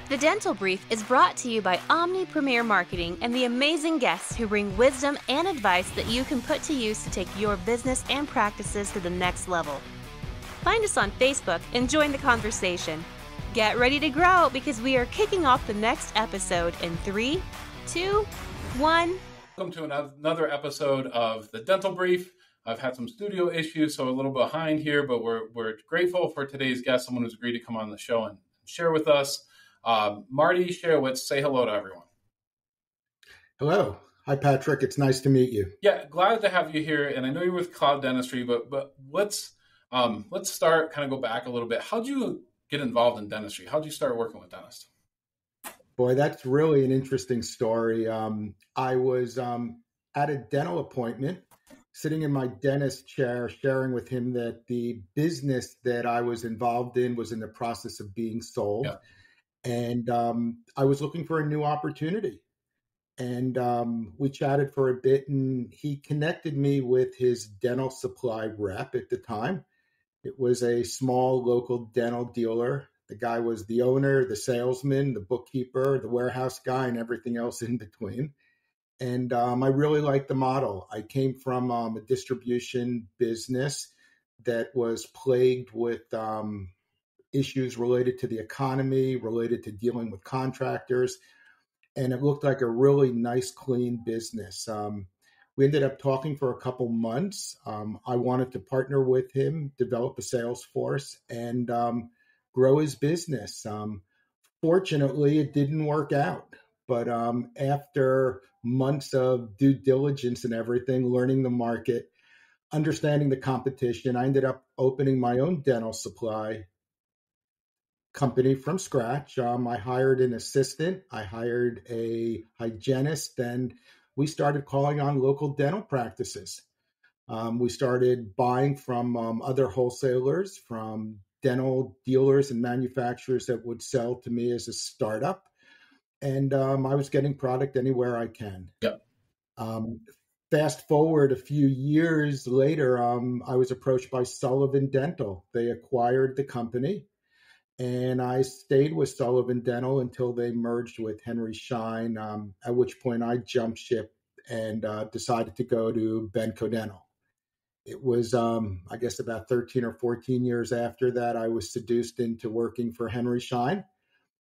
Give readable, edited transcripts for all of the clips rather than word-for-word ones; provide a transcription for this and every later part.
The Dental Brief is brought to you by Omni Premier Marketing and the amazing guests who bring wisdom and advice that you can put to use to take your business and practices to the next level. Find us on Facebook and join the conversation. Get ready to grow because we are kicking off the next episode in 3, 2, 1. Welcome to another episode of The Dental Brief. I've had some studio issues, so a little behind here, but we're grateful for today's guest, someone who's agreed to come on the show and share with us. Marty Schayowitz, say hello to everyone. Hello. Hi, Patrick. It's nice to meet you. Yeah, glad to have you here. And I know you're with Cloud Dentistry, but let's start, kind of go back a little bit. How'd you get involved in dentistry? How'd you start working with dentists? Boy, that's really an interesting story. I was at a dental appointment, sitting in my dentist chair, sharing with him that the business that I was involved in was in the process of being sold. Yeah. And I was looking for a new opportunity. And we chatted for a bit, and he connected me with his dental supply rep at the time. It was a small local dental dealer. The guy was the owner, the salesman, the bookkeeper, the warehouse guy, and everything else in between. And I really liked the model. I came from a distribution business that was plagued with issues related to the economy, related to dealing with contractors. And it looked like a really nice, clean business. We ended up talking for a couple months. I wanted to partner with him, develop a sales force, and grow his business. Fortunately, it didn't work out. But after months of due diligence and everything, learning the market, understanding the competition, I ended up opening my own dental supply company from scratch. I hired an assistant, I hired a hygienist, and we started calling on local dental practices. We started buying from other wholesalers, from dental dealers and manufacturers that would sell to me as a startup. And I was getting product anywhere I can. Yep. Fast forward a few years later, I was approached by Sullivan Dental. They acquired the company. And I stayed with Sullivan Dental until they merged with Henry Schein, at which point I jumped ship and decided to go to Benco Dental. It was, I guess, about 13 or 14 years after that, I was seduced into working for Henry Schein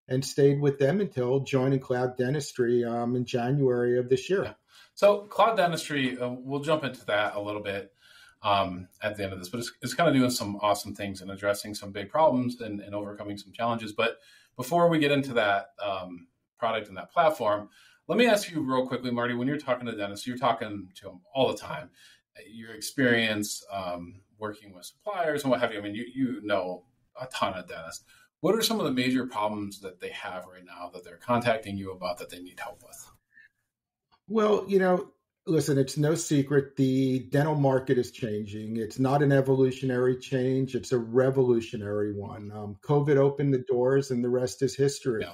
and stayed with them until joining Cloud Dentistry in January of this year. Yeah. So Cloud Dentistry, we'll jump into that a little bit at the end of this, but it's kind of doing some awesome things and addressing some big problems and overcoming some challenges. But before we get into that product and that platform, let me ask you real quickly, Marty, when you're talking to dentists, you're talking to them all the time. Your experience working with suppliers and what have you, I mean, you know a ton of dentists. What are some of the major problems that they have right now that they're contacting you about that they need help with? Well, listen, it's no secret the dental market is changing. It's not an evolutionary change. It's a revolutionary one. COVID opened the doors and the rest is history. Yeah.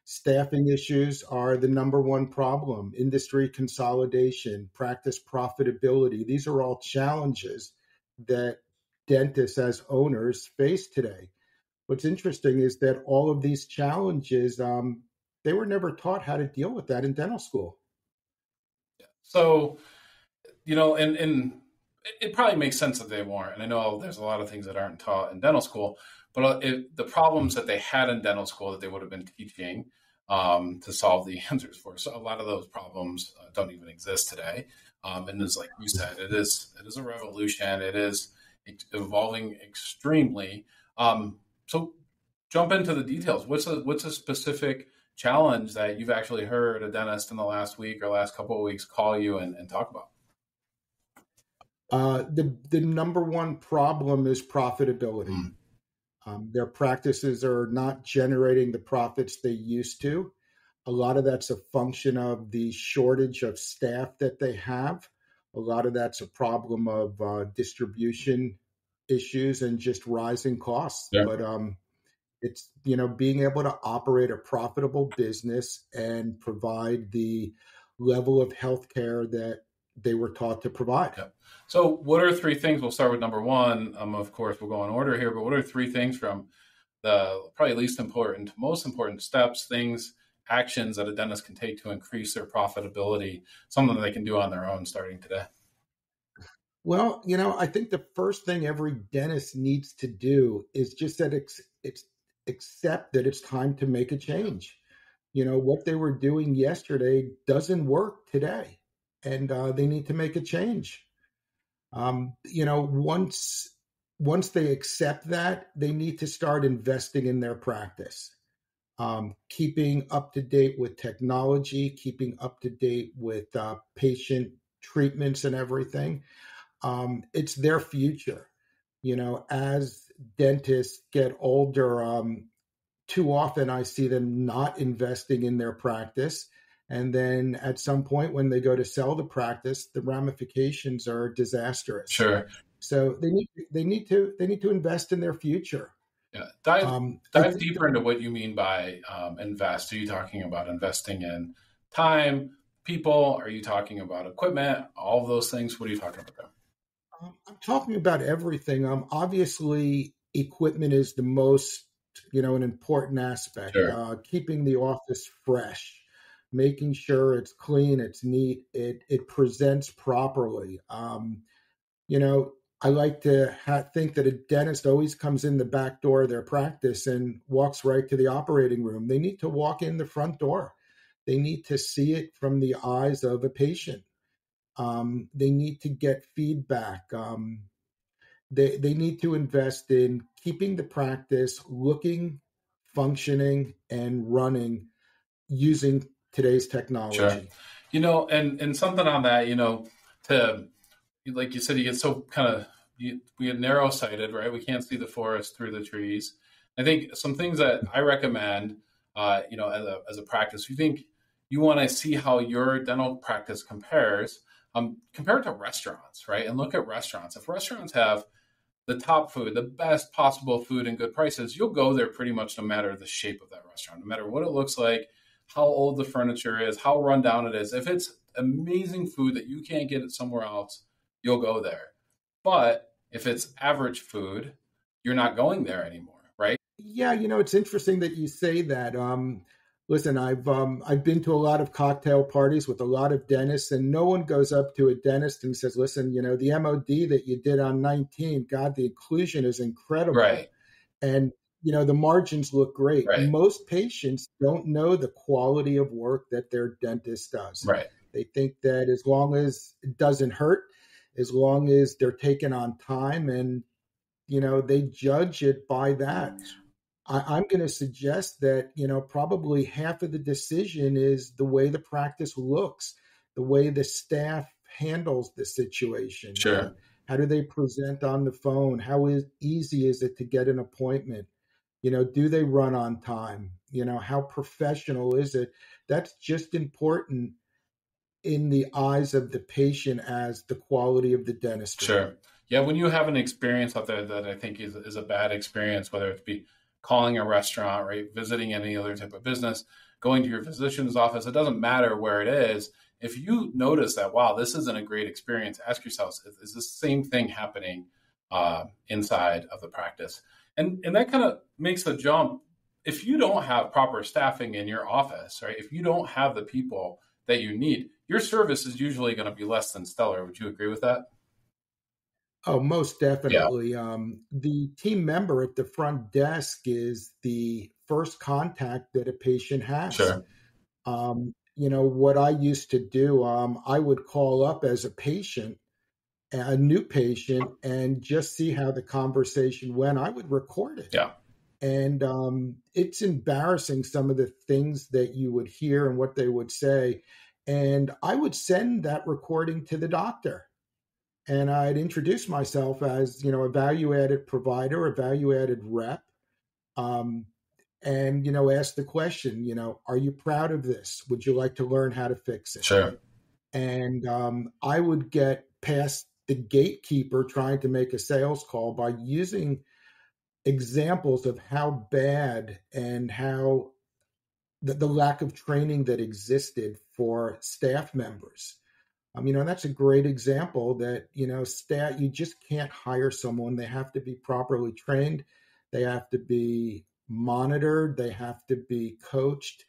Staffing issues are the number one problem. Industry consolidation, practice profitability. These are all challenges that dentists as owners face today. What's interesting is that all of these challenges, they were never taught how to deal with that in dental school. So, and it probably makes sense that they weren't. And I know there's a lot of things that aren't taught in dental school, but the problems that they had in dental school that they would have been teaching to solve the answers for. So a lot of those problems don't even exist today. And it's like you said, it is a revolution. It is evolving extremely. So jump into the details. What's a specific challenge that you've actually heard a dentist in the last week or last couple of weeks call you and talk about? The number one problem is profitability. Their practices are not generating the profits they used to. A lot of that's a function of the shortage of staff that they have. A lot of that's a problem of distribution issues and just rising costs. Yeah. But it's, being able to operate a profitable business and provide the level of healthcare that they were taught to provide. Yep. So what are three things? We'll start with number one. Of course, we'll go in order here, but what are three things from the probably least important, most important steps, things, actions that a dentist can take to increase their profitability, something that they can do on their own starting today? Well, I think the first thing every dentist needs to do is just that it's accept that it's time to make a change. What they were doing yesterday doesn't work today, and they need to make a change. Once they accept that, they need to start investing in their practice, keeping up to date with technology, keeping up to date with patient treatments and everything. It's their future. As dentists get older, too often I see them not investing in their practice. And then at some point when they go to sell the practice, the ramifications are disastrous. Sure. So they need to invest in their future. Yeah. Dive deeper into what you mean by invest. Are you talking about investing in time, people? Are you talking about equipment? All of those things. What are you talking about there? I'm talking about everything. Obviously, equipment is the most, an important aspect. Sure. Keeping the office fresh, making sure it's clean, it's neat, it presents properly. I like to think that a dentist always comes in the back door of their practice and walks right to the operating room. They need to walk in the front door. They need to see it from the eyes of a patient. They need to get feedback. They need to invest in keeping the practice looking, functioning, and running using today's technology. Sure. And something on that, to, like you said, you get so kind of, we get narrow sighted, right? We can't see the forest through the trees. I think some things that I recommend, as a practice, you think you want to see how your dental practice compares to restaurants, right? And look at restaurants. If restaurants have the top food, the best possible food and good prices, you'll go there pretty much no matter the shape of that restaurant, no matter what it looks like, how old the furniture is, how run down it is. If it's amazing food that you can't get it somewhere else, you'll go there. But if it's average food, you're not going there anymore, right? Yeah, it's interesting that you say that. Listen, I've been to a lot of cocktail parties with a lot of dentists, and no one goes up to a dentist and says, "Listen, the MOD that you did on 19, God, the occlusion is incredible." Right. And the margins look great. Right. Most patients don't know the quality of work that their dentist does. Right. They think that as long as it doesn't hurt, as long as they're taken on time, and they judge it by that. I'm going to suggest that probably half of the decision is the way the practice looks, the way the staff handles the situation. Sure. How do they present on the phone? How easy is it to get an appointment? Do they run on time? How professional is it? That's just important in the eyes of the patient as the quality of the dentistry. Sure. Yeah, when you have an experience out there that I think is a bad experience, whether it be calling a restaurant, right, visiting any other type of business, going to your physician's office, it doesn't matter where it is. If you notice that, wow, this isn't a great experience, ask yourself, is the same thing happening inside of the practice? And that kind of makes the jump. If you don't have proper staffing in your office, right, if you don't have the people that you need, your service is usually going to be less than stellar. Would you agree with that? Oh, most definitely. Yeah. The team member at the front desk is the first contact that a patient has. Sure. What I used to do, I would call up as a new patient, and just see how the conversation went. I would record it. Yeah. And it's embarrassing, some of the things that you would hear and what they would say. And I would send that recording to the doctor. And I'd introduce myself as, a value-added provider, a value-added rep, and, ask the question, are you proud of this? Would you like to learn how to fix it? Sure. And I would get past the gatekeeper trying to make a sales call by using examples of how bad and how the lack of training that existed for staff members. That's a great example that, staff, you just can't hire someone. They have to be properly trained. They have to be monitored. They have to be coached,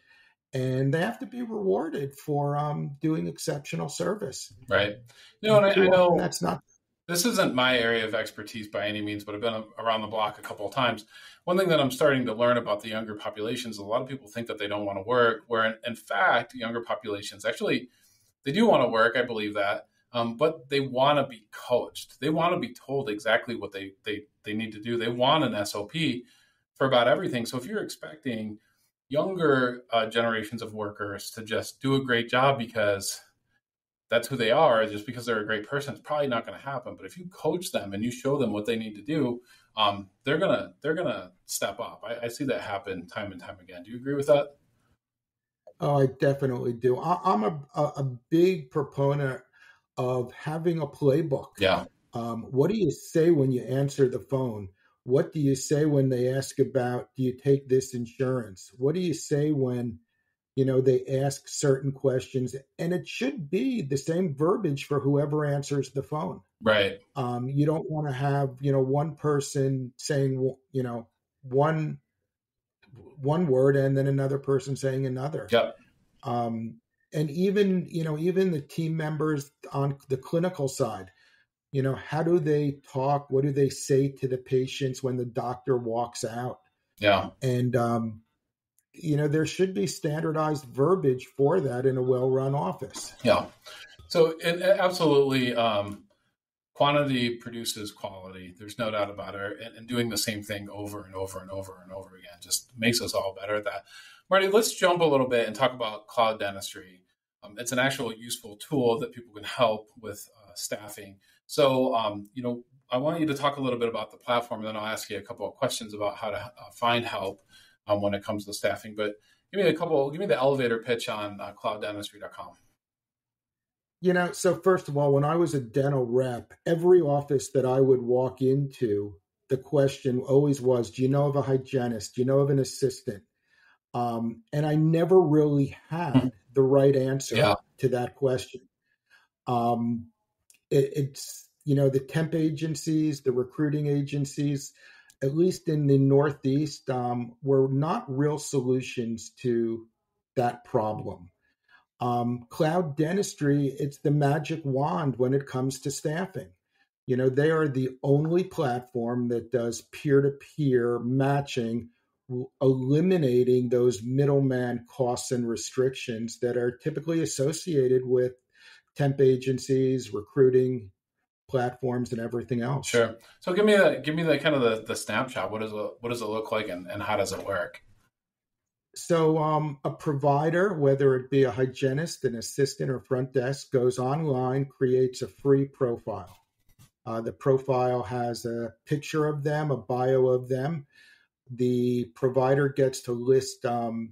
and they have to be rewarded for doing exceptional service. Right. And And too I often know that's not. this isn't my area of expertise by any means, but I've been around the block a couple of times. One thing that I'm starting to learn about the younger populations, a lot of people think that they don't want to work, where in fact, younger populations actually, they do want to work. I believe that. But they want to be coached. They want to be told exactly what they need to do. They want an SOP for about everything. So if you're expecting younger generations of workers to just do a great job because that's who they are, just because they're a great person, it's probably not going to happen. But if you coach them and you show them what they need to do, they're gonna step up. I see that happen time and time again. Do you agree with that? Oh, I definitely do. I'm a big proponent of having a playbook. Yeah. What do you say when you answer the phone? What do you say when they ask about, do you take this insurance? What do you say when, they ask certain questions? And it should be the same verbiage for whoever answers the phone. Right. You don't want to have, one person saying, one word and then another person saying another. Yep. And even the team members on the clinical side, how do they talk? What do they say to the patients when the doctor walks out? Yeah. And, there should be standardized verbiage for that in a well-run office. Yeah. So it absolutely, quantity produces quality. There's no doubt about it. And doing the same thing over and over and over and over again just makes us all better at that. Marty, let's jump a little bit and talk about cloud dentistry. It's an actual useful tool that people can help with staffing. So, I want you to talk a little bit about the platform, and then I'll ask you a couple of questions about how to find help when it comes to staffing. But give me the elevator pitch on clouddentistry.com. So first of all, when I was a dental rep, every office that I would walk into, the question always was, do you know of a hygienist? Do you know of an assistant? And I never really had the right answer to that question. It's, the temp agencies, the recruiting agencies, at least in the Northeast, were not real solutions to that problem. Cloud dentistry, it's the magic wand when it comes to staffing. They are the only platform that does peer-to-peer matching, eliminating those middleman costs and restrictions that are typically associated with temp agencies, recruiting platforms, and everything else. Sure. So give me the kind of the snapshot. What does it look like, and how does it work? So a provider, whether it be a hygienist, an assistant, or front desk, goes online, creates a free profile. The profile has a picture of them, a bio of them. The provider gets to list the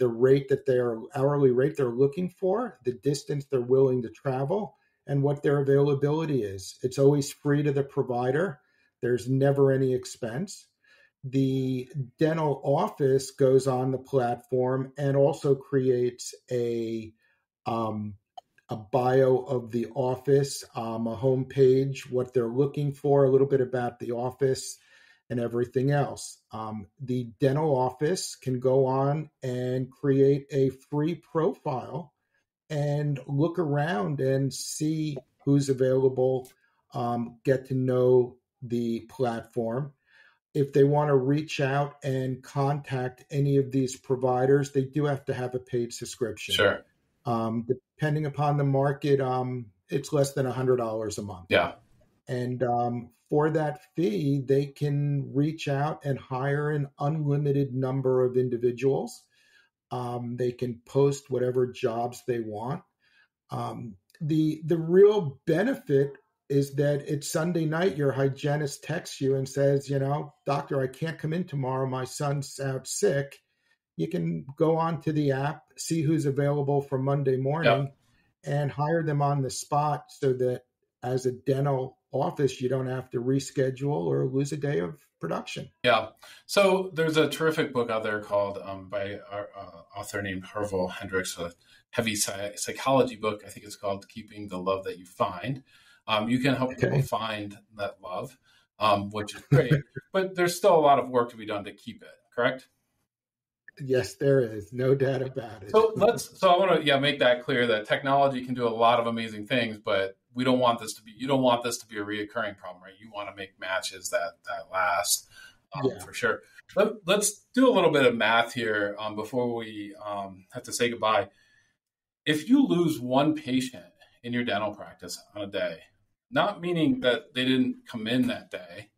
rate that their hourly rate they're looking for, the distance they're willing to travel, and what their availability is. It's always free to the provider. There's never any expense. The dental office goes on the platform and also creates a bio of the office, a homepage, what they're looking for, a little bit about the office, and everything else. The dental office can go on and create a free profile and look around and see who's available, get to know the platform. If they want to reach out and contact any of these providers, they do have to have a paid subscription. Sure. Depending upon the market, it's less than $100 a month. Yeah. And for that fee, they can reach out and hire an unlimited number of individuals. They can post whatever jobs they want. The real benefit is that it's Sunday night, your hygienist texts you and says, doctor, I can't come in tomorrow. My son's out sick. You can go onto the app, see who's available for Monday morning, and hire them on the spot so that as a dental office, you don't have to reschedule or lose a day of production. Yeah. So there's a terrific book out there called by our author named Herval Hendricks, a heavy psychology book. I think it's called Keeping the Love That You Find. You can help people find that love. which is great. But there's still a lot of work to be done to keep it, correct? Yes, there is. No doubt about it. So I want to make that clear that technology can do a lot of amazing things, but you don't want this to be a reoccurring problem, right? You want to make matches that last for sure. Let's do a little bit of math here before we have to say goodbye. If you lose one patient in your dental practice on a day, not meaning that they didn't come in that day,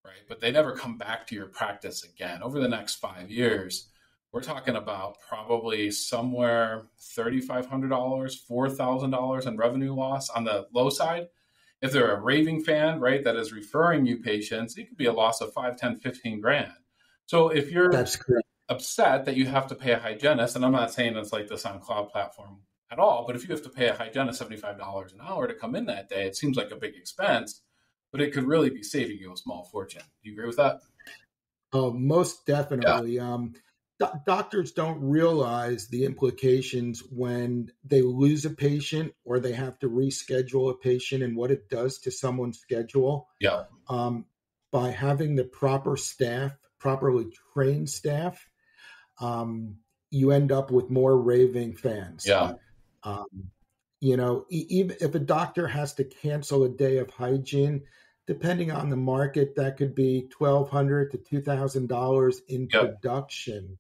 right? But they never come back to your practice again over the next 5 years, we're talking about probably somewhere $3,500, $4,000 in revenue loss on the low side. If they're a raving fan, right, that is referring you patients, it could be a loss of 5, 10, 15 grand. So if you're upset that you have to pay a hygienist, and I'm not saying it's like this on cloud platform at all, but if you have to pay a hygienist $75 an hour to come in that day, it seems like a big expense, but it could really be saving you a small fortune. Do you agree with that? Oh, most definitely. Yeah. Doctors don't realize the implications when they lose a patient or they have to reschedule a patient and what it does to someone's schedule. Yeah. By having the proper staff, properly trained staff, you end up with more raving fans. Yeah. Even if a doctor has to cancel a day of hygiene, depending on the market, that could be $1,200 to $2,000 in production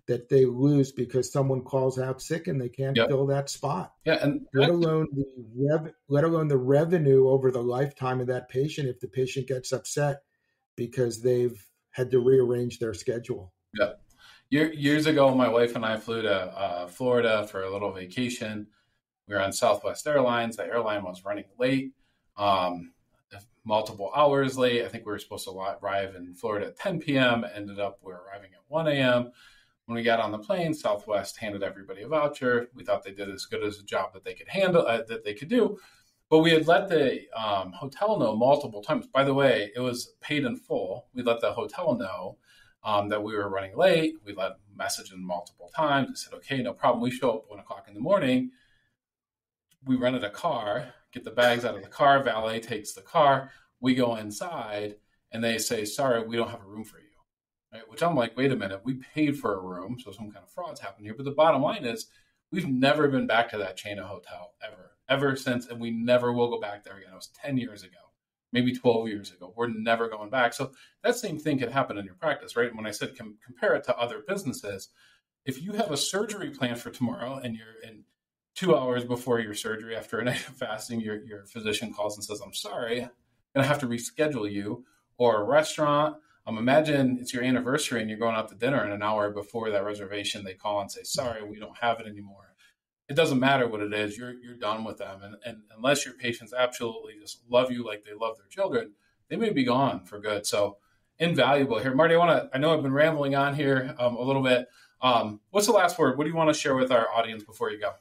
that they lose because someone calls out sick and they can't fill that spot. Yeah, and let alone the revenue over the lifetime of that patient if the patient gets upset because they've had to rearrange their schedule. Yeah. Years ago, my wife and I flew to Florida for a little vacation. We were on Southwest Airlines. The airline was running late, multiple hours late. I think we were supposed to arrive in Florida at 10 p.m. Ended up we were arriving at 1 a.m. When we got on the plane, Southwest handed everybody a voucher. We thought they did as good as a job that they could handle, that they could do. But we had let the hotel know multiple times. By the way, it was paid in full. We let the hotel know that we were running late. We let message them multiple times. We said, okay, no problem. We show up 1 o'clock in the morning. We rented a car, get the bags out of the car. Valet takes the car. We go inside, and they say, sorry, we don't have a room for you. Right? Which I'm like, wait a minute, we paid for a room, so some kind of fraud's happened here. But the bottom line is we've never been back to that chain of hotel ever since, and we never will go back there again. It was 10 years ago, maybe 12 years ago. We're never going back. So that same thing could happen in your practice, right? When I said compare it to other businesses, if you have a surgery plan for tomorrow and you're in 2 hours before your surgery after a night of fasting, your physician calls and says, I'm sorry, I'm going to have to reschedule you, or a restaurant. Imagine it's your anniversary and you're going out to dinner, and an hour before that reservation, they call and say, sorry, we don't have it anymore. It doesn't matter what it is. You're done with them. And unless your patients absolutely just love you like they love their children, they may be gone for good. So invaluable here. Marty, I know I've been rambling on here a little bit. What's the last word? What do you want to share with our audience before you go?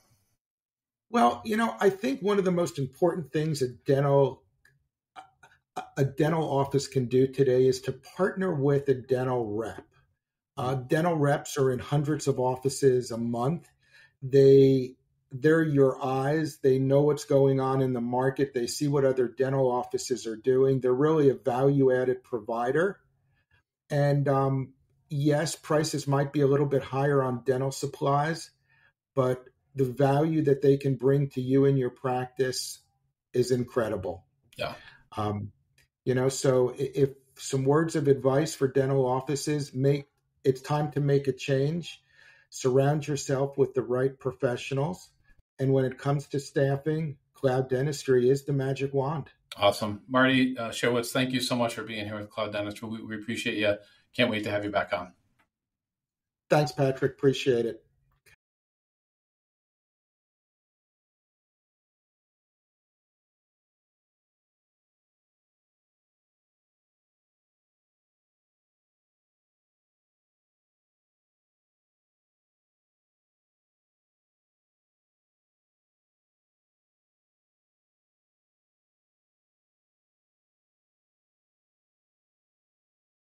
Well, I think one of the most important things a dental office can do today is to partner with a dental rep. Dental reps are in hundreds of offices a month. They're your eyes. They know what's going on in the market. They see what other dental offices are doing. They're really a value-added provider. And yes, prices might be a little bit higher on dental supplies, but the value that they can bring to you and your practice is incredible. Yeah. So if some words of advice for dental offices, it's time to make a change. Surround yourself with the right professionals. And when it comes to staffing, Cloud Dentistry is the magic wand. Awesome. Marty Schayowitz, thank you so much for being here with Cloud Dentistry. We appreciate you. Can't wait to have you back on. Thanks, Patrick. Appreciate it.